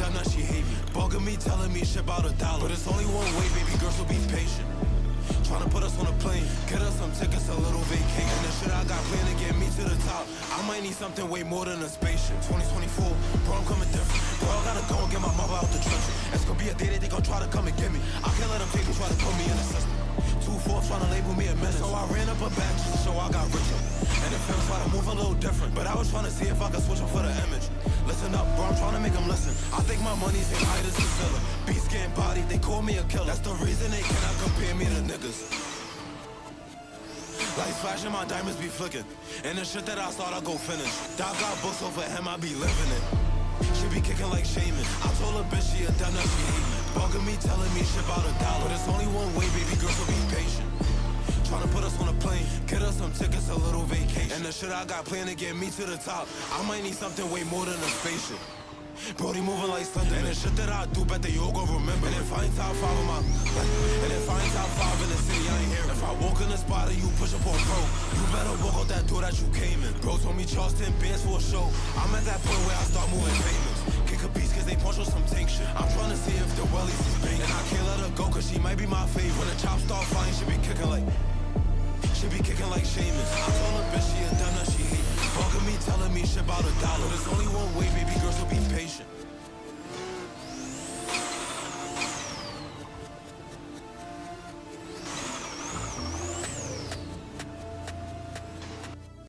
dumb, now she hate me. Bugging me, telling me shit about $1. But it's only one way, baby girl, so be patient. Tryna put us on a plane, get us some tickets, a little vacation. And the shit I got planned to get me to the top, I might need something way more than a spaceship. 2024, bro, I'm coming different. Bro, I gotta go and get my mother out the trenches. It's gonna be a day that they gon' try to come and get me. I can't let them take me, try to put me in the system. 2-4 tryna label me a menace. So I ran up a bag just to show I got richer. And the film try to move a little different, but I was tryna see if I could switch up for the image. Listen up, bro, I'm tryna make them listen. I think my money's in height as a seller. Beats getting bodied, they call me a killer. That's the reason they cannot compare me to niggas. Lights flashing, my diamonds be flicking. And the shit that I start, I go finish. Doc got books over him, I be living it. She be kicking like shaman. I told her bitch she a dumb, now she hate me. Bugging me, telling me shit about $1. But it's only one way, baby girl, so be patient. Tryna put us on a plane, get us some tickets, a little vacation. And the shit I got planned to get me to the top, I might need something way more than a spaceship. Brody moving like thunder. And the shit that I do, bet they all gon' remember. And if I ain't top 5 of my life, and if I ain't top 5 in the city, I ain't here. If I walk in the spot and you push up on pro, you better walk out that door that you came in. Bro told me Charleston bands for a show. I'm at that point where I start moving famous. Kick a piece cause they punch on some tank shit. I'm tryna see if the wellies is bait. And I can't let her go cause she might be my favorite. When the chops start flying, she be kicking like Seamus. I told her bitch she a dumb, now she hate me. Bugging me, telling me shit about $1. But it's